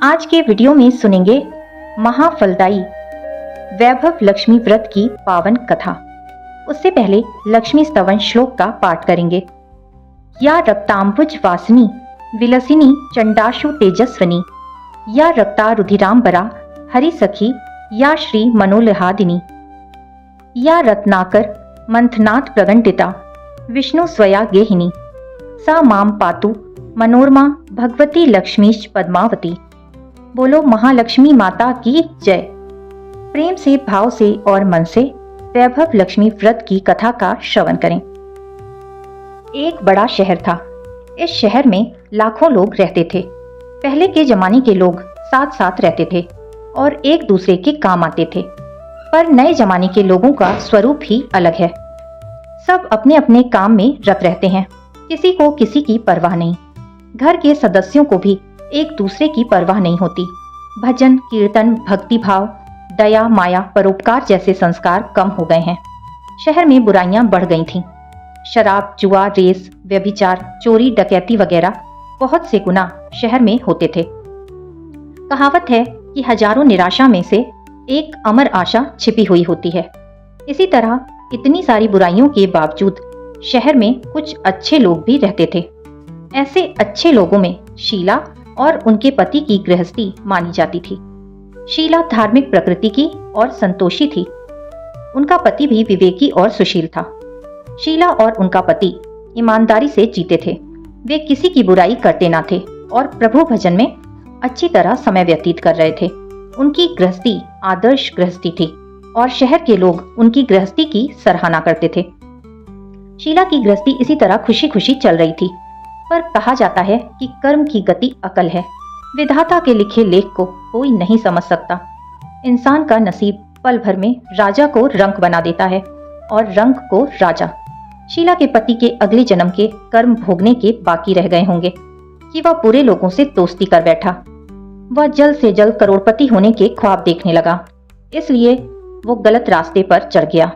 आज के वीडियो में सुनेंगे महाफलदायी वैभव लक्ष्मी व्रत की पावन कथा। उससे पहले लक्ष्मी स्तवन श्लोक का पाठ करेंगे। या रक्तांबुज वासिनी विलसिनी चंडाशु तेजस्वनी, या रक्ता रुधिरांबरा हरि सखी, या श्री मनोलहादिनी, या रत्नाकर मंथनाथ प्रगंटिता विष्णु स्वया गेहिनी, सा माम पातु मनोरमा भगवती लक्ष्मीश पद्मावती। बोलो महालक्ष्मी माता की जय। प्रेम से, भाव से और मन से वैभव लक्ष्मी व्रत की कथा का श्रवण करें। एक बड़ा शहर था। इस शहर में लाखों लोग रहते थे। पहले के जमाने के लोग साथ साथ रहते थे और एक दूसरे के काम आते थे, पर नए जमाने के लोगों का स्वरूप ही अलग है। सब अपने अपने काम में रत रहते हैं, किसी को किसी की परवाह नहीं। घर के सदस्यों को भी एक दूसरे की परवाह नहीं होती। भजन, कीर्तन, भक्ति भाव, दया, माया, परोपकार जैसे संस्कार कम हो गए हैं। शहर में बुराइयां बढ़ गई थीं। शराब, जुआ, रेस, व्यभिचार, चोरी, डकैती वगैरह बहुत से गुनाह शहर में होते थे। कहावत है कि हजारों निराशा में से एक अमर आशा छिपी हुई होती है। इसी तरह इतनी सारी बुराइयों के बावजूद शहर में कुछ अच्छे लोग भी रहते थे। ऐसे अच्छे लोगों में शीला और उनके पति की गृहस्थी मानी जाती थी। शीला धार्मिक प्रकृति की और संतोषी थी। उनका पति भी विवेकी और सुशील था। शीला और उनका पति ईमानदारी से जीते थे। वे किसी की बुराई करते ना थे और प्रभु भजन में अच्छी तरह समय व्यतीत कर रहे थे। उनकी गृहस्थी आदर्श गृहस्थी थी और शहर के लोग उनकी गृहस्थी की सराहना करते थे। शीला की गृहस्थी इसी तरह खुशी खुशी चल रही थी, पर कहा जाता है कि कर्म की गति अकल है। विधाता के लिखे लेख को कोई नहीं समझ सकता। इंसान का नसीब पल भर में राजा को रंक बना देता है और रंक को राजा। शीला के पति के अगले जन्म के कर्म भोगने के बाकी रह गए होंगे कि वह बुरे लोगों से दोस्ती कर बैठा। वह जल्द से जल्द करोड़पति होने के ख्वाब देखने लगा, इसलिए वो गलत रास्ते पर चढ़ गया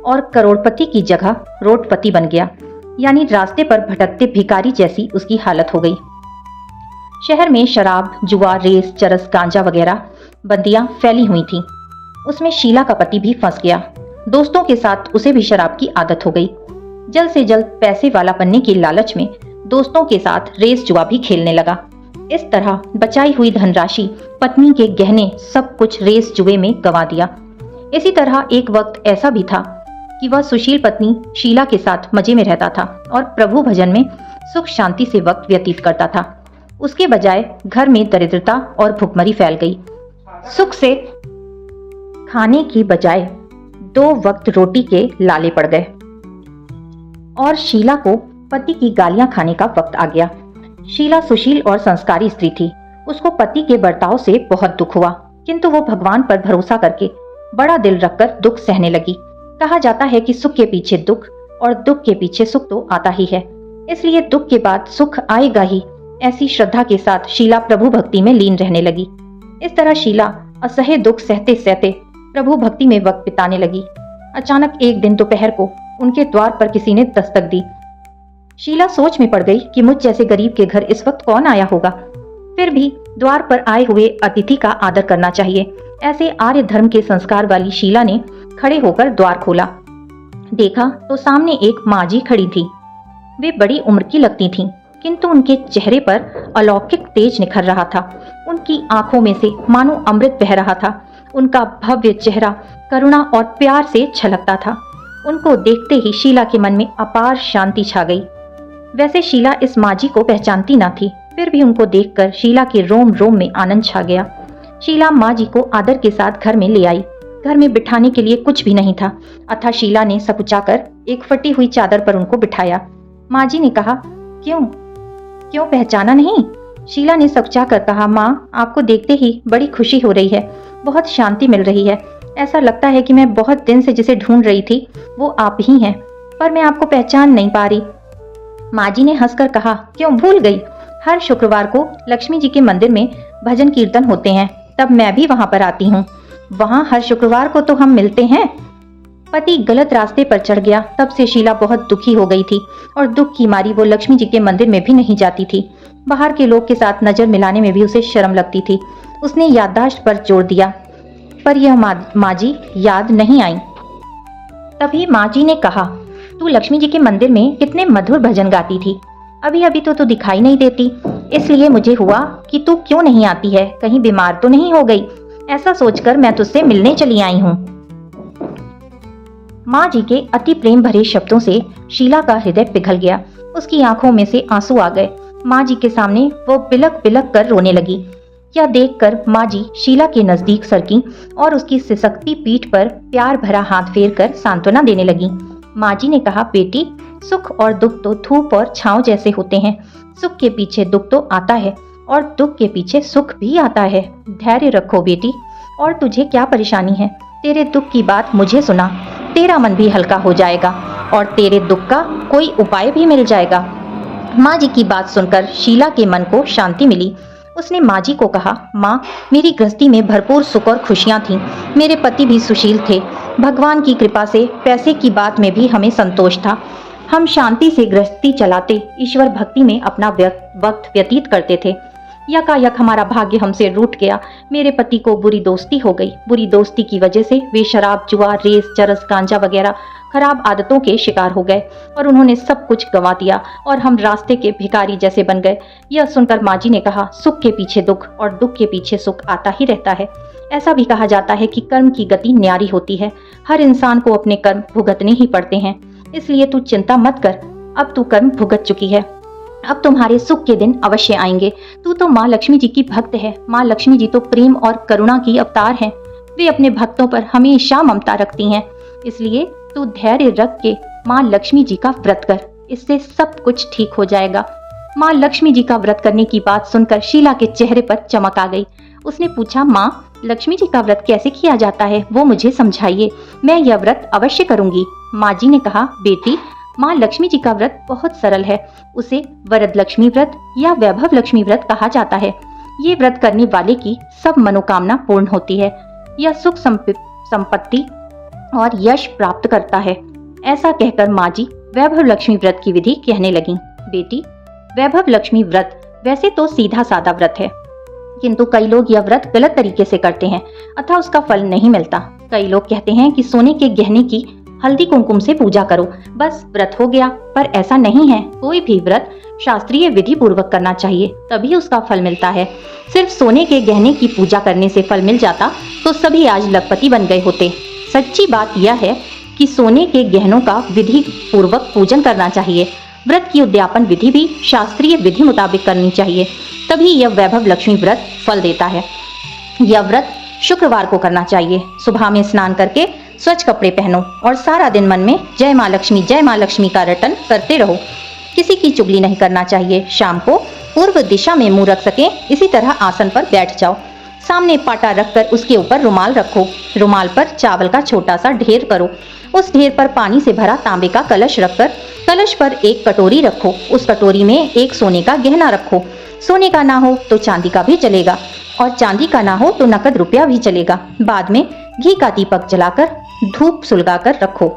और करोड़पति की जगह रोडपति बन गया, यानी रास्ते पर भटकते भिखारी जैसी उसकी हालत हो गई। शहर में शराब, जुआ, रेस, चरस, गांजा वगैरह बंदियां फैली हुई थीं। उसमें शीला का पति भी फंस गया। दोस्तों के साथ उसे भी शराब की आदत हो गई। जल्द से जल्द पैसे वाला बनने की लालच में दोस्तों के साथ रेस जुआ भी खेलने लगा। इस तरह बचाई हुई धनराशि, पत्नी के गहने, सब कुछ रेस जुए में गंवा दिया। इसी तरह एक वक्त ऐसा भी था कि वह सुशील पत्नी शीला के साथ मजे में रहता था और प्रभु भजन में सुख शांति से वक्त व्यतीत करता था। उसके बजाय घर में दरिद्रता और भुखमरी फैल गई। सुख से खाने की बजाय 2 वक्त रोटी के लाले पड़ गए और शीला को पति की गालियां खाने का वक्त आ गया। शीला सुशील और संस्कारी स्त्री थी। उसको पति के बर्ताव से बहुत दुख हुआ, किंतु वो भगवान पर भरोसा करके बड़ा दिल रखकर दुख सहने लगी। कहा जाता है कि सुख के पीछे दुख और दुख के पीछे सुख तो आता ही है, इसलिए दुख के बाद सुख आएगा ही। ऐसी श्रद्धा के साथ शीला प्रभु भक्ति में लीन रहने लगी। इस तरह शीला असह्य दुख सहते सहते प्रभु भक्ति में वक्त बिताने लगी। अचानक एक दिन दोपहर को उनके द्वार पर किसी ने दस्तक दी। शीला सोच में पड़ गई कि मुझ जैसे गरीब के घर इस वक्त कौन आया होगा। फिर भी द्वार पर आए हुए अतिथि का आदर करना चाहिए। ऐसे आर्य धर्म के संस्कार वाली शीला ने खड़े होकर द्वार खोला। देखा तो सामने एक माँ जी खड़ी थी। वे बड़ी उम्र की लगती थीं, किंतु उनके चेहरे पर अलौकिक तेज निखर रहा था। उनकी आंखों में से मानो अमृत बह रहा था। उनका भव्य चेहरा करुणा और प्यार से छलकता था। उनको देखते ही शीला के मन में अपार शांति छा गई। वैसे शीला इस माँ जी को पहचानती ना थी, फिर भी उनको देखकर शीला के रोम रोम में आनंद छा गया। शीला माँ जी को आदर के साथ घर में ले आई। घर में बिठाने के लिए कुछ भी नहीं था, अतः शीला ने सकुचाकर एक फटी हुई चादर पर उनको बिठाया। माँ जी ने कहा, क्यों पहचाना नहीं? शीला ने सकुचाकर कहा, माँ, आपको देखते ही बड़ी खुशी हो रही है, बहुत शांति मिल रही है। ऐसा लगता है कि मैं बहुत दिन से जिसे ढूंढ रही थी वो आप ही हैं, पर मैं आपको पहचान नहीं पा रही। माँ जी ने हंसकर कहा, क्यों भूल गई? हर शुक्रवार को लक्ष्मी जी के मंदिर में भजन कीर्तन होते हैं, तब मैं भी वहां पर आती हूँ। वहां हर शुक्रवार को तो हम मिलते हैं। पति गलत रास्ते पर चढ़ गया, तब से शीला बहुत दुखी हो गई थी और दुख की मारी वो लक्ष्मी जी के मंदिर में भी नहीं जाती थी। बाहर के लोग के साथ नजर मिलाने में भी उसे शर्म लगती थी। उसने याददाश्त पर जोर दिया, पर यह माँ जी याद नहीं आई। तभी माँ जी ने कहा, तू लक्ष्मी जी के मंदिर में कितने मधुर भजन गाती थी, अभी अभी तो तू दिखाई नहीं देती, इसलिए मुझे हुआ कि तू क्यों नहीं आती है, कहीं बीमार तो नहीं हो गई। ऐसा सोचकर मैं तुझसे मिलने चली आई हूँ। माँ जी के अति प्रेम भरे शब्दों से शीला का हृदय पिघल गया। उसकी आंखों में से आंसू आ गए। माँ जी के सामने वो बिलक बिलक कर रोने लगी। यह देखकर माँ जी शीला के नजदीक सरकी और उसकी सिसकती पीठ पर प्यार भरा हाथ फेर कर सांत्वना देने लगी। माँ जी ने कहा, बेटी, सुख और दुख तो धूप और छांव जैसे होते हैं। सुख के पीछे दुख तो आता है और दुख के पीछे सुख भी आता है। धैर्य रखो बेटी। और तुझे क्या परेशानी है? तेरे दुख की बात मुझे सुना, तेरा मन भी हल्का हो जाएगा और तेरे दुख का कोई उपाय भी मिल जाएगा। माँ जी की बात सुनकर शीला के मन को शांति मिली। उसने माँ जी को कहा, माँ, मेरी गृहस्थी में भरपूर सुख और खुशियाँ थीं। मेरे पति भी सुशील थे। भगवान की कृपा से पैसे की बात में भी हमें संतोष था। हम शांति से गृहस्थी चलाते ईश्वर भक्ति में अपना वक्त व्यतीत करते थे। यकायक हमारा भाग्य हमसे रूठ गया। मेरे पति को बुरी दोस्ती हो गई। बुरी दोस्ती की वजह से वे शराब, जुआ, रेस, चरस, गांजा वगैरह खराब आदतों के शिकार हो गए और उन्होंने सब कुछ गंवा दिया और हम रास्ते के भिखारी जैसे बन गए। यह सुनकर माँ जी ने कहा, सुख के पीछे दुख और दुख के पीछे सुख आता ही रहता है। ऐसा भी कहा जाता है कि कर्म की गति न्यारी होती है। हर इंसान को अपने कर्म भुगतने ही पड़ते हैं, इसलिए तू चिंता मत कर। अब तू कर्म भुगत चुकी है, अब तुम्हारे सुख के दिन अवश्य आएंगे। तू तो माँ लक्ष्मी जी की भक्त है। माँ लक्ष्मी जी तो प्रेम और करुणा की अवतार हैं। वे अपने भक्तों पर हमेशा ममता रखती हैं। इसलिए तू धैर्य रख के माँ लक्ष्मी जी का व्रत कर, इससे सब कुछ ठीक हो जाएगा। माँ लक्ष्मी जी का व्रत करने की बात सुनकर शीला के चेहरे पर चमक आ गई। उसने पूछा, माँ, लक्ष्मी जी का व्रत कैसे किया जाता है, वो मुझे समझाइए, मैं यह व्रत अवश्य करूंगी। माँ जी ने कहा, बेटी, माँ लक्ष्मी जी का व्रत बहुत सरल है। उसे वरद लक्ष्मी व्रत या वैभव लक्ष्मी व्रत कहा जाता है। ये व्रत करने वाले की सब मनोकामना पूर्ण होती है। यह सुख संपत्ति और यश प्राप्त करता है। ऐसा कहकर माँ जी वैभव लक्ष्मी व्रत की विधि कहने लगी। बेटी, वैभव लक्ष्मी व्रत वैसे तो सीधा सादा व्रत है, किंतु कई लोग यह व्रत गलत तरीके से करते हैं अतः उसका फल नहीं मिलता। कई लोग कहते हैं कि सोने के गहने की हल्दी कुमकुम से पूजा करो, बस व्रत हो गया, पर ऐसा नहीं है। कोई भी व्रत शास्त्रीय विधि पूर्वक करना चाहिए, तभी उसका फल मिलता है। सिर्फ सोने के गहने की पूजा करने से फल मिल जाता तो सभी आज लखपति बन गए होते। सच्ची बात यह है कि सोने के गहनों का विधि पूर्वक पूजन करना चाहिए। व्रत की उद्यापन विधि भी शास्त्रीय विधि मुताबिक करनी चाहिए, तभी यह वैभव लक्ष्मी व्रत फल देता है। यह व्रत शुक्रवार को करना चाहिए। सुबह में स्नान करके स्वच्छ कपड़े पहनो और सारा दिन मन में जय माँ लक्ष्मी का रटन करते रहो। किसी की चुगली नहीं करना चाहिए। शाम को पूर्व दिशा में मुंह रख सके इसी तरह आसन पर बैठ जाओ। सामने पाटा रखकर उसके ऊपर रुमाल रखो। रुमाल पर चावल का छोटा सा ढेर करो। उस ढेर पर पानी से भरा तांबे का कलश रखकर कलश पर एक कटोरी रखो। उस कटोरी में एक सोने का गहना रखो। सोने का ना हो तो चांदी का भी चलेगा और चांदी का ना हो तो नकद रुपया भी चलेगा। बाद में घी का दीपक जलाकर धूप सुलगाकर रखो।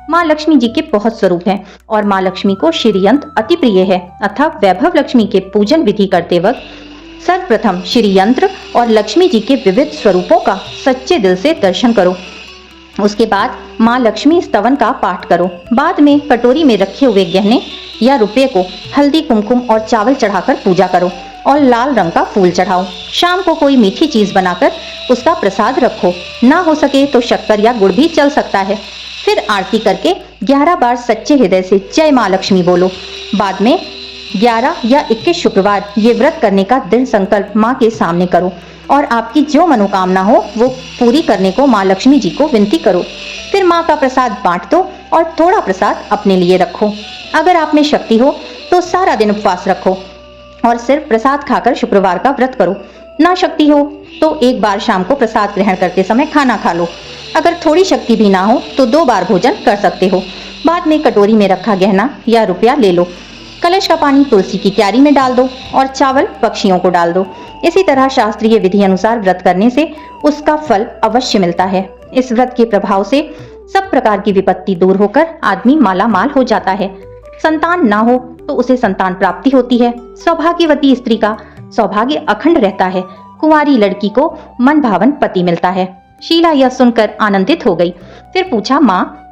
माँ लक्ष्मी जी के बहुत स्वरूप हैं और माँ लक्ष्मी को श्री यंत्र अति प्रिय है, अतः वैभव लक्ष्मी के पूजन विधि करते वक्त सर्वप्रथम श्री यंत्र और लक्ष्मी जी के विविध स्वरूपों का सच्चे दिल से दर्शन करो। उसके बाद माँ लक्ष्मी स्तवन का पाठ करो। बाद में कटोरी में रखे हुए गहने या रुपये को हल्दी कुमकुम और चावल चढ़ाकर पूजा करो और लाल रंग का फूल चढ़ाओ। शाम को कोई मीठी चीज बनाकर उसका प्रसाद रखो। ना हो सके तो शक्कर या गुड़ भी चल सकता है। फिर आरती करके 11 बार सच्चे हृदय से जय माँ लक्ष्मी बोलो। बाद में 11 या 21 शुक्रवार ये व्रत करने का दृढ़ संकल्प माँ के सामने करो और आपकी जो मनोकामना हो वो पूरी करने को माँ लक्ष्मी जी को विनती करो। फिर माँ का प्रसाद बांट दो और थोड़ा प्रसाद अपने लिए रखो। अगर आप में शक्ति हो तो सारा दिन उपवास रखो और सिर्फ प्रसाद खाकर शुक्रवार का व्रत करो। ना शक्ति हो तो एक बार शाम को प्रसाद ग्रहण करते समय खाना खा लो। अगर थोड़ी शक्ति भी ना हो तो 2 बार भोजन कर सकते हो। बाद में कटोरी में रखा गहना या रुपया ले लो। कलश का पानी तुलसी की क्यारी में डाल दो और चावल पक्षियों को डाल दो। इसी तरह शास्त्रीय विधि अनुसार व्रत करने से उसका फल अवश्य मिलता है। इस व्रत के प्रभाव से सब प्रकार की विपत्ति दूर होकर आदमी माला माल हो जाता है। संतान ना हो तो उसे संतान प्राप्ति होती है। सौभाग्यवती स्त्री का सौभाग्य अखंड रहता है। कुंवारी लड़की को मन भावन पति मिलता है। शीला यह सुनकर आनंदित हो गई। फिर पूछा, माँ,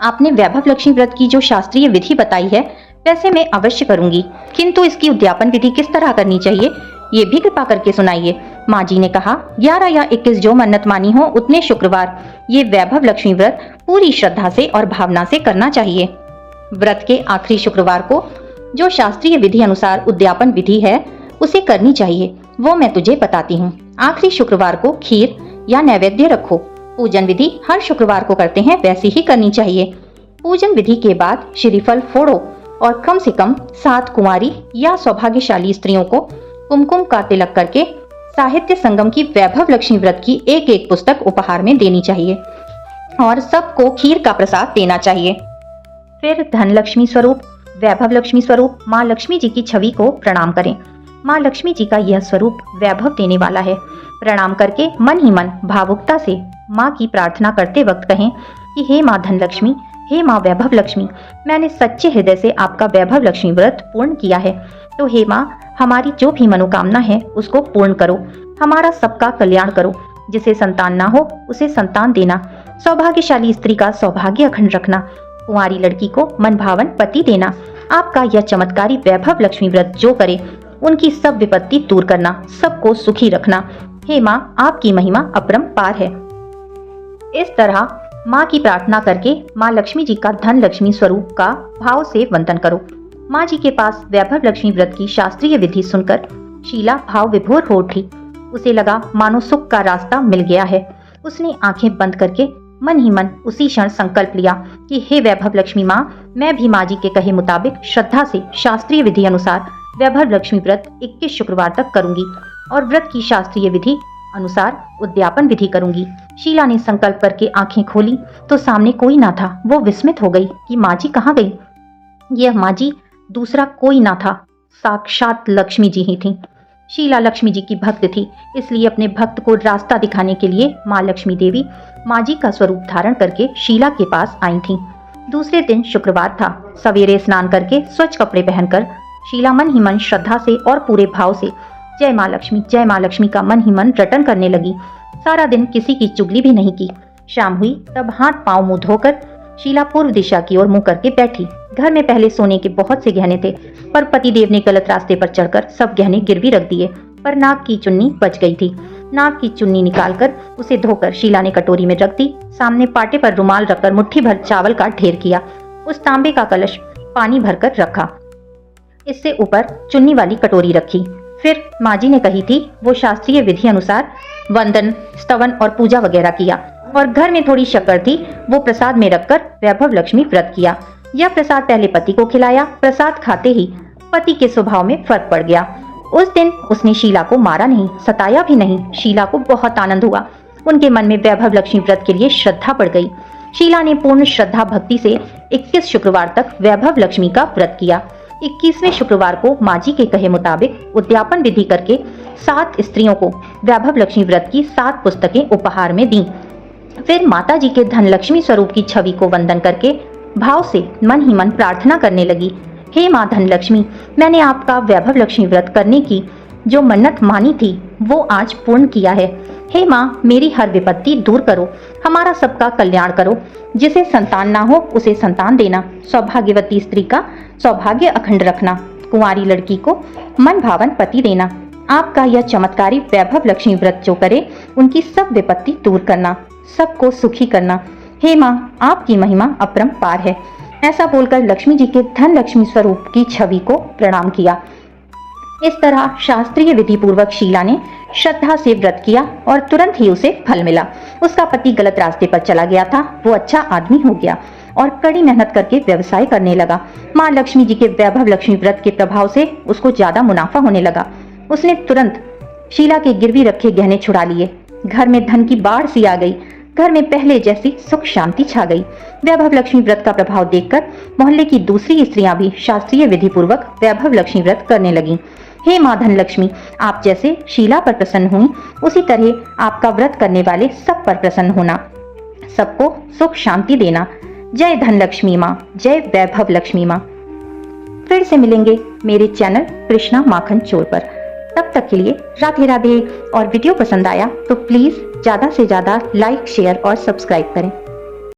आपने वैभव लक्ष्मी व्रत की जो शास्त्रीय विधि बताई है वैसे मैं अवश्य करूंगी, किंतु इसकी उद्यापन विधि किस तरह करनी चाहिए ये भी कृपा करके सुनाइए। माँ जी ने कहा, 11 या 21 जो मन्नत मानी हो उतने शुक्रवार ये वैभव लक्ष्मी व्रत पूरी श्रद्धा से और भावना से करना चाहिए। व्रत के आखिरी शुक्रवार को जो शास्त्रीय विधि अनुसार उद्यापन विधि है उसे करनी चाहिए, वो मैं तुझे बताती हूँ। आखिरी शुक्रवार को खीर या नैवेद्य रखो। पूजन विधि हर शुक्रवार को करते हैं वैसी ही करनी चाहिए। पूजन विधि के बाद श्रीफल फोड़ो और कम से कम 7 कुंवारी या सौभाग्यशाली स्त्रियों को कुमकुम का तिलक करके साहित्य संगम की वैभव लक्ष्मी व्रत की एक पुस्तक उपहार में देनी चाहिए और सबको खीर का प्रसाद देना चाहिए। फिर धन लक्ष्मी स्वरूप, वैभव लक्ष्मी स्वरूप माँ लक्ष्मी जी की छवि को प्रणाम करें। माँ लक्ष्मी जी का यह स्वरूप वैभव देने वाला है। प्रणाम करके मन ही मन भावुकता से माँ की प्रार्थना करते वक्त कहें कि हे माँ धन लक्ष्मी, हे माँ वैभव लक्ष्मी, मैंने सच्चे हृदय से आपका वैभव लक्ष्मी व्रत पूर्ण किया है, तो हे माँ हमारी जो भी मनोकामना है उसको पूर्ण करो। हमारा सबका कल्याण करो। जिसे संतान ना हो उसे संतान देना। सौभाग्यशाली स्त्री का सौभाग्य अखंड रखना। कुंवारी लड़की को मन भावन पति देना। आपका यह चमत्कारी वैभव लक्ष्मी व्रत जो करे उनकी सब विपत्ति दूर करना, सबको सुखी रखना। हे माँ, आपकी महिमा अपरंपार है। इस तरह माँ की प्रार्थना करके माँ लक्ष्मी जी का धन लक्ष्मी स्वरूप का भाव से वंदन करो। माँ जी के पास वैभव लक्ष्मी व्रत की शास्त्रीय विधि सुनकर शीला भाव विभोर हो उठी। उसे लगा मानो सुख का रास्ता मिल गया है। उसने आंखें बंद करके मन ही मन उसी क्षण संकल्प लिया कि हे वैभव लक्ष्मी माँ, मैं भी माँ जी के कहे मुताबिक श्रद्धा से शास्त्रीय विधि अनुसार वैभव लक्ष्मी व्रत 21 शुक्रवार तक करूंगी और व्रत की शास्त्रीय विधि अनुसार उद्यापन विधि करूंगी। शीला ने संकल्प करके आंखें खोली तो सामने कोई ना था। वो विस्मित हो गई कि माँ जी कहाँ गई। यह माँ जी दूसरा कोई ना था, साक्षात लक्ष्मी जी ही थी। शीला लक्ष्मी जी की भक्त थी, इसलिए अपने भक्त को रास्ता दिखाने के लिए माँ लक्ष्मी देवी माँ जी का स्वरूप धारण करके शीला के पास आई थीं। दूसरे दिन शुक्रवार था। सवेरे स्नान करके स्वच्छ कपड़े पहनकर शीला मन ही मन श्रद्धा से और पूरे भाव से जय माँ लक्ष्मी का मन ही मन रटन करने लगी। सारा दिन किसी की चुगली भी नहीं की। शाम हुई तब हाथ पांव मुंह धोकर शीला पूर्व दिशा की ओर मुंह करके बैठी। घर में पहले सोने के बहुत से गहने थे, पर पतिदेव ने गलत रास्ते पर चढ़कर सब गहने गिरवी रख दिए। पर नाक की चुन्नी बच गई थी। नाक की चुन्नी निकालकर उसे धोकर शीला ने कटोरी में रख दी। सामने पाटे पर रुमाल रखकर मुट्ठी भर चावल का ढेर किया। उस तांबे का कलश पानी भरकर रखा। इससे ऊपर चुन्नी वाली कटोरी रखी। फिर माँ जी ने कही थी वो शास्त्रीय विधि अनुसार वंदन, स्तवन और पूजा वगैरह किया और घर में थोड़ी शक्कर थी, वो प्रसाद में रखकर वैभव लक्ष्मी व्रत किया। यह प्रसाद पहले पति को खिलाया। प्रसाद खाते ही पति के स्वभाव में फर्क पड़ गया। उस दिन उसने शीला को मारा नहीं, सताया भी नहीं। शीला को बहुत आनंद हुआ। उनके मन में वैभव लक्ष्मी व्रत के लिए श्रद्धा बढ़ गई। शीला ने पूर्ण श्रद्धा भक्ति से 21 शुक्रवार तक वैभव लक्ष्मी का व्रत किया। 21वें शुक्रवार को माँ जी के कहे मुताबिक उद्यापन विधि करके 7 स्त्रियों को वैभव लक्ष्मी व्रत की 7 पुस्तकें उपहार में दी। फिर माता जी के धन लक्ष्मी स्वरूप की छवि को वंदन करके भाव से मन ही मन प्रार्थना करने लगी। हे माँ धन लक्ष्मी, मैंने आपका वैभव लक्ष्मी व्रत करने की जो मन्नत मानी थी वो आज पूर्ण किया है। हे माँ, मेरी हर विपत्ति दूर करो, हमारा सबका कल्याण करो। जिसे संतान ना हो उसे संतान देना। सौभाग्यवती स्त्री का सौभाग्य अखंड रखना। कुंवारी लड़की को मन भावन पति देना। आपका यह चमत्कारी वैभव लक्ष्मी व्रत जो करे उनकी सब विपत्ति दूर करना, सबको सुखी करना। हे माँ, आपकी महिमा अपरंपार है। ऐसा बोलकर लक्ष्मी जी के धन लक्ष्मी स्वरूप की छवि को प्रणाम किया। इस तरह शास्त्रीय विधि पूर्वक शीला ने श्रद्धा से व्रत किया और तुरंत ही उसे फल मिला। उसका पति गलत रास्ते पर चला गया था, वो अच्छा आदमी हो गया और कड़ी मेहनत करके व्यवसाय करने लगा। माँ लक्ष्मी जी के वैभव लक्ष्मी व्रत के प्रभाव से उसको ज्यादा मुनाफा होने लगा। उसने तुरंत शीला के गिरवी रखे गहने छुड़ा लिए। घर में धन की बाढ़ सी आ गई। घर में पहले जैसी सुख शांति छा गई। वैभव लक्ष्मी व्रत का प्रभाव देखकर मोहल्ले की दूसरी स्त्रियां भी शास्त्रीय विधि पूर्वक वैभव लक्ष्मी व्रत करने लगीं। हे माँ धन लक्ष्मी, आप जैसे शीला पर प्रसन्न हुई उसी तरह आपका व्रत करने वाले सब पर प्रसन्न होना। सबको सुख शांति देना। जय धनलक्ष्मी माँ, जय वैभव लक्ष्मी माँ। फिर से मिलेंगे मेरे चैनल कृष्णा माखन चोर पर। तब तक के लिए राधे राधे। और वीडियो पसंद आया तो प्लीज ज्यादा से ज्यादा लाइक, शेयर और सब्सक्राइब करें।